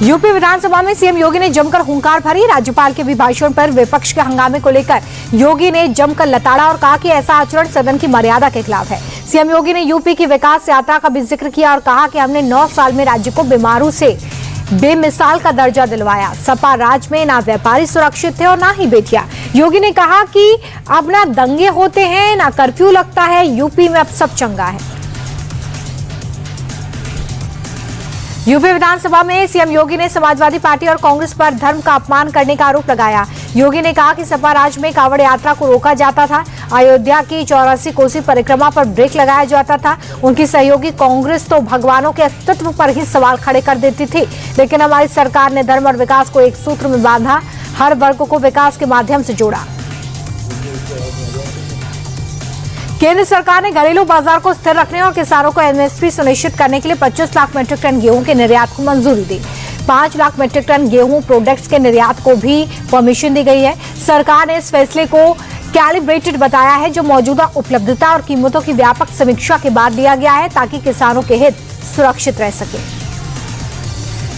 UP विधानसभा में CM योगी ने जमकर हुंकार भरी। राज्यपाल के अभिभाषण पर विपक्ष के हंगामे को लेकर योगी ने जमकर लताड़ा और कहा कि ऐसा आचरण सदन की मर्यादा के खिलाफ है। सीएम योगी ने यूपी की विकास यात्रा का भी जिक्र किया और कहा कि हमने 9 साल में राज्य को बीमारों से बेमिसाल का दर्जा दिलवाया। सपा राज में ना व्यापारी सुरक्षित थे और ना ही बेटियां। योगी ने कहा कि अब ना दंगे होते हैं ना कर्फ्यू लगता है, यूपी में अब सब चंगा है। यूपी विधानसभा में सीएम योगी ने समाजवादी पार्टी और कांग्रेस पर धर्म का अपमान करने का आरोप लगाया। योगी ने कहा कि सपा राज में कांवड़ यात्रा को रोका जाता था, अयोध्या की 84 कोसी परिक्रमा पर ब्रेक लगाया जाता था। उनकी सहयोगी कांग्रेस तो भगवानों के अस्तित्व पर ही सवाल खड़े कर देती थी, लेकिन हमारी सरकार ने धर्म और विकास को एक सूत्र में बांधा, हर वर्ग को विकास के माध्यम से जोड़ा। केंद्र सरकार ने घरेलू बाजार को स्थिर रखने और किसानों को एमएसपी सुनिश्चित करने के लिए 25 लाख मीट्रिक टन गेहूं के निर्यात को मंजूरी दी। 5 लाख मीट्रिक टन गेहूं प्रोडक्ट्स के निर्यात को भी परमिशन दी गई है। सरकार ने इस फैसले को कैलिब्रेटेड बताया है, जो मौजूदा उपलब्धता और कीमतों की व्यापक समीक्षा के बाद लिया गया है, ताकि किसानों के हित सुरक्षित रह सके।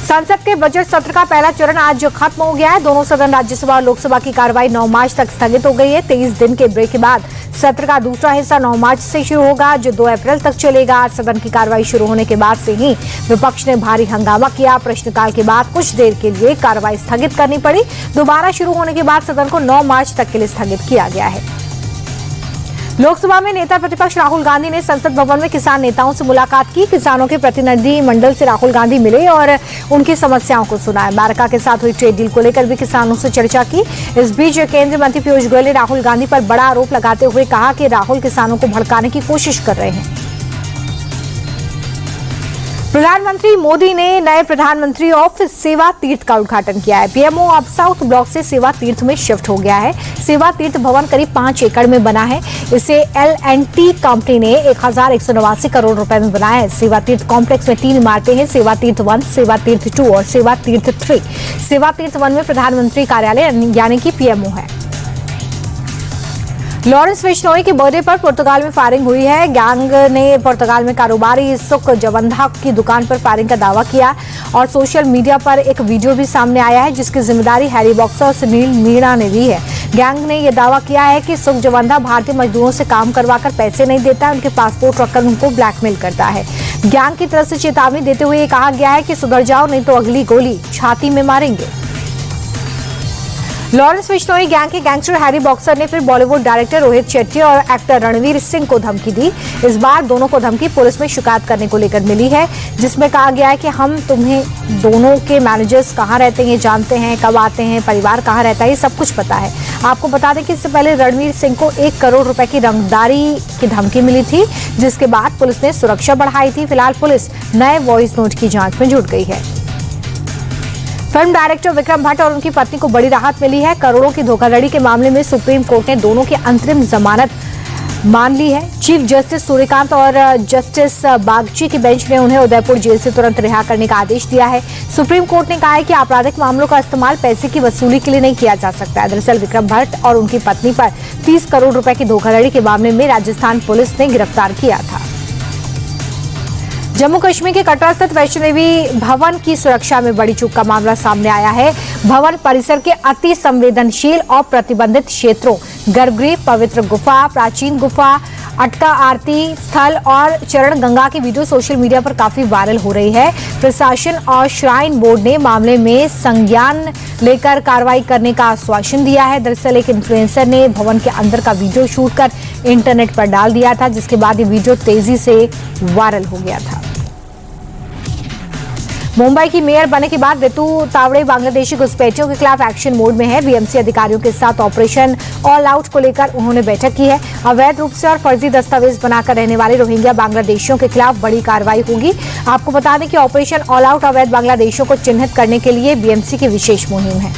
संसद के बजट सत्र का पहला चरण आज खत्म हो गया है। दोनों सदन राज्यसभा और लोकसभा की कार्रवाई 9 मार्च तक स्थगित हो गई है। 23 दिन के ब्रेक के बाद सत्र का दूसरा हिस्सा 9 मार्च से शुरू होगा, जो 2 अप्रैल तक चलेगा। सदन की कार्रवाई शुरू होने के बाद से ही विपक्ष ने भारी हंगामा किया। प्रश्नकाल के बाद कुछ देर के लिए कार्रवाई स्थगित करनी पड़ी। दोबारा शुरू होने के बाद सदन को 9 मार्च तक के लिए स्थगित किया गया है। लोकसभा में नेता प्रतिपक्ष राहुल गांधी ने संसद भवन में किसान नेताओं से मुलाकात की। किसानों के प्रतिनिधि मंडल से राहुल गांधी मिले और उनकी समस्याओं को सुना। अमेरिका के साथ हुई ट्रेड डील को लेकर भी किसानों से चर्चा की। इस बीच केंद्रीय मंत्री पीयूष गोयल ने राहुल गांधी पर बड़ा आरोप लगाते हुए कहा कि राहुल किसानों को भड़काने की कोशिश कर रहे हैं। प्रधानमंत्री मोदी ने नए प्रधानमंत्री ऑफ सेवा तीर्थ का उद्घाटन किया है। पीएमओ अब साउथ ब्लॉक से सेवा तीर्थ में शिफ्ट हो गया है। सेवा तीर्थ भवन करीब 5 एकड़ में बना है। इसे L&T कंपनी ने 1189 करोड़ रुपए में बनाया है। सेवा तीर्थ कॉम्प्लेक्स में 3 इमारतें हैं, सेवा तीर्थ 1, सेवा तीर्थ 2 और सेवा तीर्थ 3। सेवा तीर्थ 1 में प्रधानमंत्री कार्यालय यानी कि पीएमओ है। लॉरेंस बिश्नोई के बर्थडे पर पुर्तगाल में फायरिंग हुई है। गैंग ने पुर्तगाल में कारोबारी सुख जवंधा की दुकान पर फायरिंग का दावा किया और सोशल मीडिया पर एक वीडियो भी सामने आया है, जिसकी जिम्मेदारी हैरी बॉक्सर और सुनील मीणा ने ली है। गैंग ने यह दावा किया है कि सुख जवंधा भारतीय मजदूरों से काम करवाकर पैसे नहीं देता है, उनके पासपोर्ट रखकर उनको ब्लैकमेल करता है। गैंग की तरफ से चेतावनी देते हुए कहा गया है कि सुधर जाओ, नहीं तो अगली गोली छाती में मारेंगे। लॉरेंस बिश्नोई गैंग के गैंगस्टर हैरी बॉक्सर ने फिर बॉलीवुड डायरेक्टर रोहित शेट्टी और एक्टर रणवीर सिंह को धमकी दी। इस बार दोनों को धमकी पुलिस में शिकायत करने को लेकर मिली है, जिसमें कहा गया है कि हम तुम्हें दोनों के मैनेजर्स कहाँ रहते हैं, जानते हैं, कब आते हैं, परिवार कहाँ रहता है, ये सब कुछ पता है। आपको बता दें कि इससे पहले रणवीर सिंह को 1 करोड़ रुपए की रंगदारी की धमकी मिली थी, जिसके बाद पुलिस ने सुरक्षा बढ़ाई थी। फिलहाल पुलिस नए वॉइस नोट की जांच में जुट गई है। फिल्म डायरेक्टर विक्रम भट्ट और उनकी पत्नी को बड़ी राहत मिली है। करोड़ों की धोखाधड़ी के मामले में सुप्रीम कोर्ट ने दोनों की अंतरिम जमानत मान ली है। चीफ जस्टिस सूर्यकांत और जस्टिस बागची की बेंच ने उन्हें उदयपुर जेल से तुरंत रिहा करने का आदेश दिया है। सुप्रीम कोर्ट ने कहा है कि आपराधिक मामलों का इस्तेमाल पैसे की वसूली के लिए नहीं किया जा सकता है। दरअसल विक्रम भट्ट और उनकी पत्नी पर 30 करोड़ रुपए की धोखाधड़ी के मामले में राजस्थान पुलिस ने गिरफ्तार किया था। जम्मू कश्मीर के कटरा स्थित वैष्णो देवी भवन की सुरक्षा में बड़ी चूक का मामला सामने आया है। भवन परिसर के अति संवेदनशील और प्रतिबंधित क्षेत्रों, गर्भगृह, पवित्र गुफा, प्राचीन गुफा, अटका आरती स्थल और चरण गंगा की वीडियो सोशल मीडिया पर काफी वायरल हो रही है। प्रशासन और श्राइन बोर्ड ने मामले में संज्ञान लेकर कार्रवाई करने का आश्वासन दिया है। दरअसल एक इन्फ्लुएंसर ने भवन के अंदर का वीडियो शूट कर इंटरनेट पर डाल दिया था, जिसके बाद ये वीडियो तेजी से वायरल हो गया था। मुंबई की मेयर बनने के बाद रितु तावड़े बांग्लादेशी घुसपैठियों के खिलाफ एक्शन मोड में है। बीएमसी अधिकारियों के साथ ऑपरेशन ऑल आउट को लेकर उन्होंने बैठक की है। अवैध रूप से और फर्जी दस्तावेज बनाकर रहने वाले रोहिंग्या बांग्लादेशियों के खिलाफ बड़ी कार्रवाई होगी। आपको बता दें कि ऑपरेशन ऑल आउट अवैध बांग्लादेशियों को चिन्हित करने के लिए बीएमसी की विशेष मुहिम है।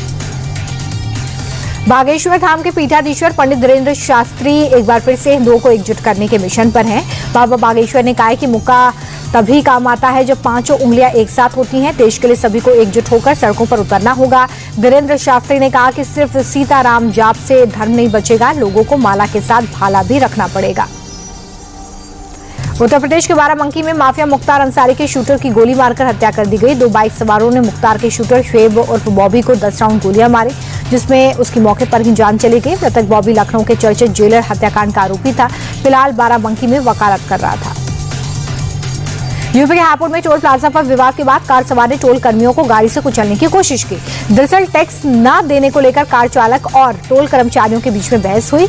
बागेश्वर धाम के पीठाधीश्वर पंडित धीरेन्द्र शास्त्री एक बार फिर से हिंदुओं को एकजुट करने के मिशन पर हैं। बाबा बागेश्वर ने कहा है कि मुक्का तभी काम आता है जब 5 उंगलियां एक साथ होती हैं। देश के लिए सभी को एकजुट होकर सड़कों पर उतरना होगा। धीरेन्द्र शास्त्री ने कहा कि सिर्फ सीताराम जाप से धर्म नहीं बचेगा, लोगों को माला के साथ भाला भी रखना पड़ेगा। उत्तर प्रदेश के बाराबंकी में माफिया मुख्तार अंसारी के शूटर की गोली मारकर हत्या कर दी गई। 2 बाइक सवारों ने मुख्तार के शूटर शुएब उर्फ बॉबी को 10 राउंड गोलियां मारी, जिसमें उसकी मौके पर ही जान चली गई। मृतक बॉबी लखनऊ के चर्चित जेलर हत्याकांड का आरोपी था। फिलहाल बाराबंकी में वकालत कर रहा था। यूपी के हापुड़ में टोल प्लाजा पर विवाद के बाद कार सवार ने टोल कर्मियों को गाड़ी से कुचलने की कोशिश की। दरअसल टैक्स न देने को लेकर कार चालक और टोल कर्मचारियों के बीच में बहस हुई।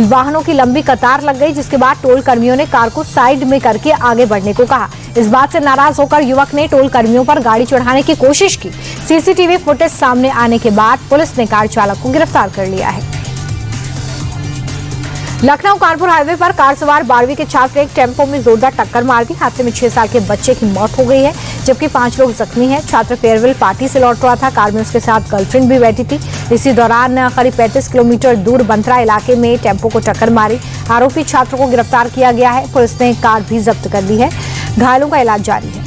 वाहनों की लंबी कतार लग गई, जिसके बाद टोल कर्मियों ने कार को साइड में करके आगे बढ़ने को कहा। इस बात से नाराज होकर युवक ने टोल कर्मियों पर गाड़ी चढ़ाने की कोशिश की। सीसीटीवी फुटेज सामने आने के बाद पुलिस ने कार चालक को गिरफ्तार कर लिया है। लखनऊ कानपुर हाईवे पर कार सवार 12वीं के छात्र एक टेम्पो में जोरदार टक्कर मार दी। हादसे में 6 साल के बच्चे की मौत हो गई है, जबकि 5 लोग जख्मी हैं। छात्र फेयरवेल पार्टी से लौट रहा था। कार में उसके साथ गर्लफ्रेंड भी बैठी थी। इसी दौरान करीब 35 किलोमीटर दूर बंतरा इलाके में टेम्पो को टक्कर मारी। आरोपी छात्र को गिरफ्तार किया गया है। पुलिस ने कार भी जब्त कर ली है। घायलों का इलाज जारी है।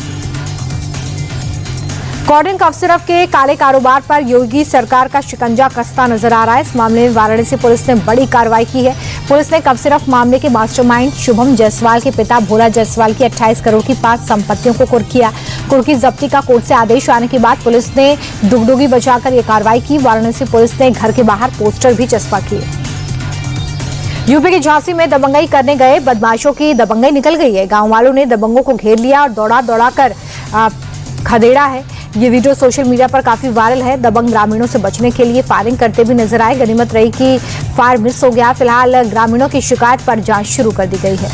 कोल्ड कफ सिरप के काले कारोबार पर योगी सरकार का शिकंजा कसता नजर आ रहा है। इस मामले में वाराणसी पुलिस ने बड़ी कार्रवाई की है। पुलिस ने कफ सिरप मामले के मास्टरमाइंड शुभम जायसवाल के पिता भोला जायसवाल की 28 करोड़ की 5 संपत्तियों को कुर्किया। कुर्की जब्ती का कोर्ट से आदेश आने के बाद पुलिस ने डुगडुगी बजाकर ये कार्रवाई की। वाराणसी पुलिस ने घर के बाहर पोस्टर भी चस्पा किए। यूपी के झांसी में दबंगई करने गए बदमाशों की दबंगई निकल गई है। गांव वालों ने दबंगों को घेर लिया और दौड़ा कर खदेड़ा है। ये वीडियो सोशल मीडिया पर काफी वायरल है। दबंग ग्रामीणों से बचने के लिए फायरिंग करते भी नजर आए। गनीमत रही कि फायर मिस हो गया। फिलहाल ग्रामीणों की शिकायत पर जांच शुरू कर दी गई है।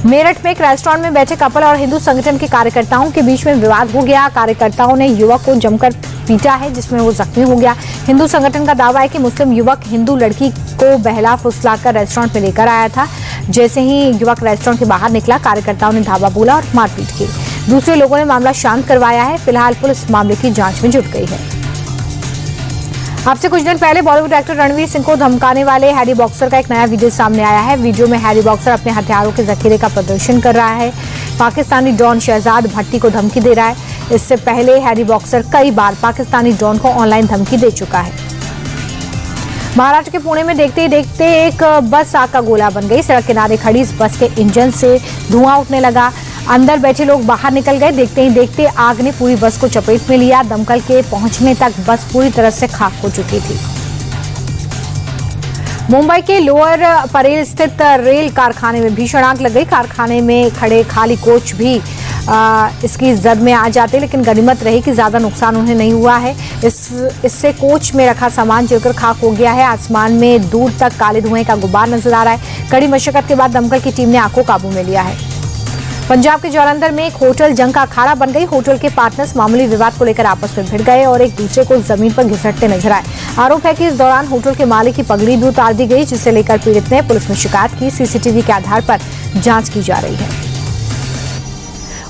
मेरठ में एक रेस्टोरेंट में बैठे कपल और हिंदू संगठन के कार्यकर्ताओं के बीच में विवाद हो गया। कार्यकर्ताओं ने युवक को जमकर पीटा है, जिसमें वो जख्मी हो गया। हिंदू संगठन का दावा है कि मुस्लिम युवक हिंदू लड़की को बहला फुसलाकर रेस्टोरेंट में लेकर आया था। जैसे ही युवक रेस्टोरेंट के बाहर निकला, कार्यकर्ताओं ने धावा बोला और मारपीट की। दूसरे लोगों ने मामला शांत करवाया है। फिलहाल पुलिस मामले की जांच में जुट गई है। आपसे कुछ दिन पहले बॉलीवुड एक्टर रणवीर सिंह को धमकाने वाले हैरी बॉक्सर का एक नया वीडियो सामने आया है। वीडियो में हैरी बॉक्सर अपने हथियारों के जखीरे का प्रदर्शन कर रहा है। पाकिस्तानी डॉन शहजाद भट्टी को धमकी दे रहा है। इससे पहले हैरी बॉक्सर कई बार पाकिस्तानी डॉन को ऑनलाइन धमकी दे चुका है। महाराष्ट्र के पुणे में देखते ही देखते एक बस आग का गोला बन गई। सड़क किनारे खड़ी इस बस के इंजन से धुआं उठने लगा। अंदर बैठे लोग बाहर निकल गए। देखते ही देखते आग ने पूरी बस को चपेट में लिया। दमकल के पहुंचने तक बस पूरी तरह से खाक हो चुकी थी। मुंबई के लोअर परेल स्थित रेल कारखाने में भीषण आग लग गई। कारखाने में खड़े खाली कोच भी इसकी जद में आ जाते, लेकिन गनीमत रही कि ज्यादा नुकसान उन्हें नहीं हुआ है। इससे कोच में रखा सामान जलकर खाक हो गया है। आसमान में दूर तक काले धुएं का गुब्बार नजर आ रहा है। कड़ी मशक्कत के बाद दमकल की टीम ने आग को काबू में लिया है। पंजाब के जालंधर में एक होटल जंग का अखाड़ा बन गई। होटल के पार्टनर्स मामूली विवाद को लेकर आपस में भिड़ गए और एक दूसरे को जमीन पर घिसटते नजर आए। आरोप है कि इस दौरान होटल के मालिक की पगड़ी भी उतार दी गई, जिसे लेकर पीड़ित ने पुलिस में शिकायत की। सीसीटीवी के आधार पर जांच की जा रही है।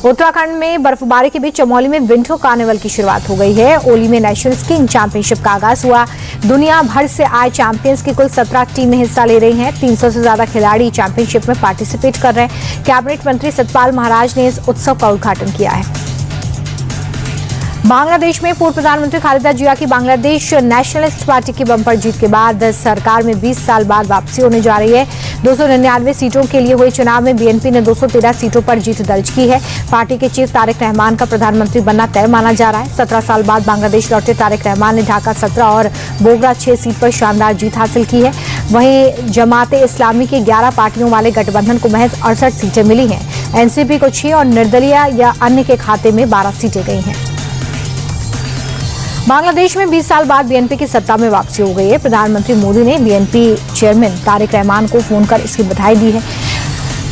उत्तराखंड में बर्फबारी के बीच चमोली में विंटर कार्निवल की शुरुआत हो गई है। ओली में नेशनल स्कीइंग चैंपियनशिप का आगाज हुआ। दुनिया भर से आए चैंपियंस की कुल 17 टीमें हिस्सा ले रही हैं। 300 से ज्यादा खिलाड़ी चैंपियनशिप में पार्टिसिपेट कर रहे हैं। कैबिनेट मंत्री सतपाल महाराज ने इस उत्सव का उद्घाटन किया है। बांग्लादेश में पूर्व प्रधानमंत्री खालिदा जिया की बांग्लादेश नेशनलिस्ट पार्टी की बम्पर जीत के बाद सरकार में 20 साल बाद वापसी होने जा रही है। 299 सीटों के लिए हुए चुनाव में बीएनपी ने 213 सीटों पर जीत दर्ज की है। पार्टी के चीफ तारिक रहमान का प्रधानमंत्री बनना तय माना जा रहा है। 17 साल बाद बांग्लादेश लौटे तारिक रहमान ने ढाका 17 और बोगरा 6 सीट पर शानदार जीत हासिल की है। वहीं जमाते इस्लामी के 11 पार्टियों वाले गठबंधन को महज 68 सीटें मिली हैं। एनसीपी को 6 और निर्दलीय या अन्य के खाते में 12 सीटें गई हैं। बांग्लादेश में 20 साल बाद बीएनपी की सत्ता में वापसी हो गई है। प्रधानमंत्री मोदी ने बीएनपी चेयरमैन तारिक रहमान को फोन कर इसकी बधाई दी है।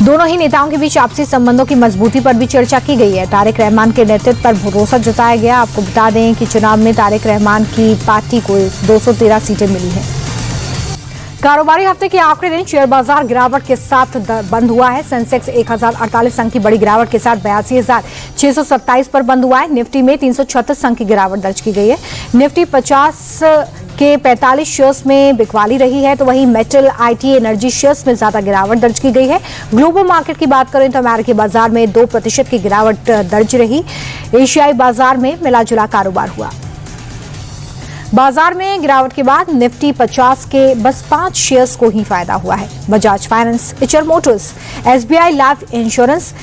दोनों ही नेताओं के बीच आपसी संबंधों की मजबूती पर भी चर्चा की गई है। तारिक रहमान के नेतृत्व पर भरोसा जताया गया। आपको बता दें कि चुनाव में तारिक रहमान की पार्टी को 213 सीटें मिली हैं। कारोबारी हफ्ते के आखिरी दिन शेयर बाजार गिरावट के साथ बंद हुआ है। सेंसेक्स 1048 अंक की बड़ी गिरावट के साथ 82,627 पर बंद हुआ है। निफ्टी में 336 अंक की गिरावट दर्ज की गई है। निफ्टी 50 के 45 शेयर्स में बिकवाली रही है, तो वहीं मेटल, आईटी, एनर्जी शेयर्स में ज्यादा गिरावट दर्ज की गई है। ग्लोबल मार्केट की बात करें तो अमेरिकी बाजार में 2% की गिरावट दर्ज रही। एशियाई बाजार में मिलाजुला कारोबार हुआ। बाजार में गिरावट के बाद निफ्टी 50 के बस 5 शेयर्स को ही फायदा हुआ है। Bajaj finance, HR Motors, SBI life insurance,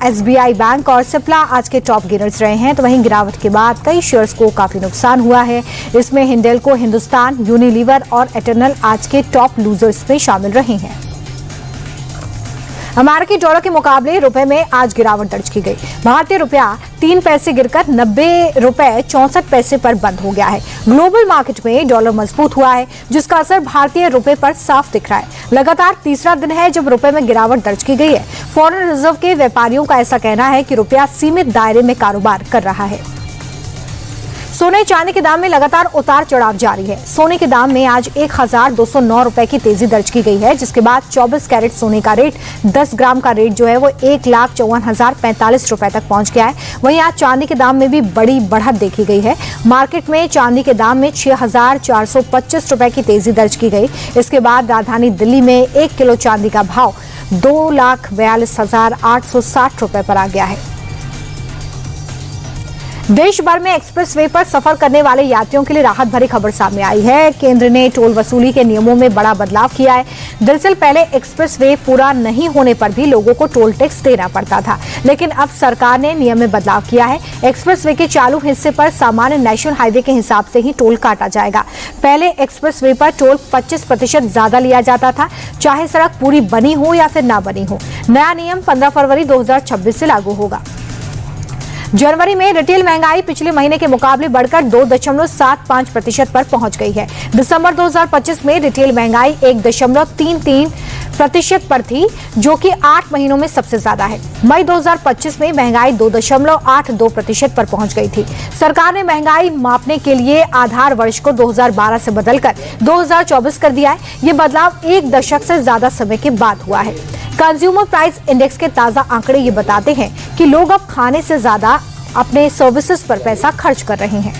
SBI bank और सिप्ला आज के टॉप गेनर्स रहे हैं। तो वहीं गिरावट के बाद कई शेयर्स को काफी नुकसान हुआ है। इसमें हिंडेल्को, हिंदुस्तान यूनिलीवर और एटर्नल आज के टॉप लूजर्स में शामिल रहे हैं। अमेरिकी डॉलर के मुकाबले रुपए में आज गिरावट दर्ज की गई। भारतीय रुपया 3 पैसे गिरकर 90 रुपए 64 पैसे पर बंद हो गया है। ग्लोबल मार्केट में डॉलर मजबूत हुआ है, जिसका असर भारतीय रुपए पर साफ दिख रहा है। लगातार तीसरा दिन है जब रुपए में गिरावट दर्ज की गई है। फॉरेन रिजर्व के व्यापारियों का ऐसा कहना है कि रुपया सीमित दायरे में कारोबार कर रहा है। सोने चांदी के दाम में लगातार उतार चढ़ाव जारी है। सोने के दाम में आज 1209 रुपए की तेजी दर्ज की गई है, जिसके बाद 24 कैरेट सोने का रेट 10 ग्राम का रेट जो है वो 1,54,045 रुपए तक पहुंच गया है। वहीं आज चांदी के दाम में भी बड़ी बढ़त देखी गई है। मार्केट में चांदी के दाम में 6,425 रुपए की तेजी दर्ज की गई। इसके बाद राजधानी दिल्ली में 1 किलो चांदी का भाव 2,42,860 रुपए पर आ गया है। देश भर में एक्सप्रेस वे पर सफर करने वाले यात्रियों के लिए राहत भरी खबर सामने आई है। केंद्र ने टोल वसूली के नियमों में बड़ा बदलाव किया है। दरअसल पहले एक्सप्रेस वे पूरा नहीं होने पर भी लोगों को टोल टैक्स देना पड़ता था, लेकिन अब सरकार ने नियम में बदलाव किया है। एक्सप्रेस वे के चालू हिस्से पर सामान्य नेशनल हाईवे के हिसाब से ही टोल काटा जाएगा। पहले एक्सप्रेस वे पर टोल 25% ज्यादा लिया जाता था, चाहे सड़क पूरी बनी हो या फिर ना बनी हो। नया नियम 15 फरवरी 2026 से लागू होगा। जनवरी में रिटेल महंगाई पिछले महीने के मुकाबले बढ़कर 2.75% पर पहुंच गई है। दिसंबर 2025 में रिटेल महंगाई 1.33% पर थी, जो कि 8 महीनों में सबसे ज्यादा है। मई 2025 में महंगाई 2.82% पर पहुंच गई थी। सरकार ने महंगाई मापने के लिए आधार वर्ष को 2012 से बदलकर 2024 कर दिया है। ये बदलाव 1 दशक से ज्यादा समय के बाद हुआ है। कंज्यूमर प्राइस इंडेक्स के ताजा आंकड़े ये बताते हैं कि लोग अब खाने से ज्यादा अपने सर्विसेज पर पैसा खर्च कर रहे हैं।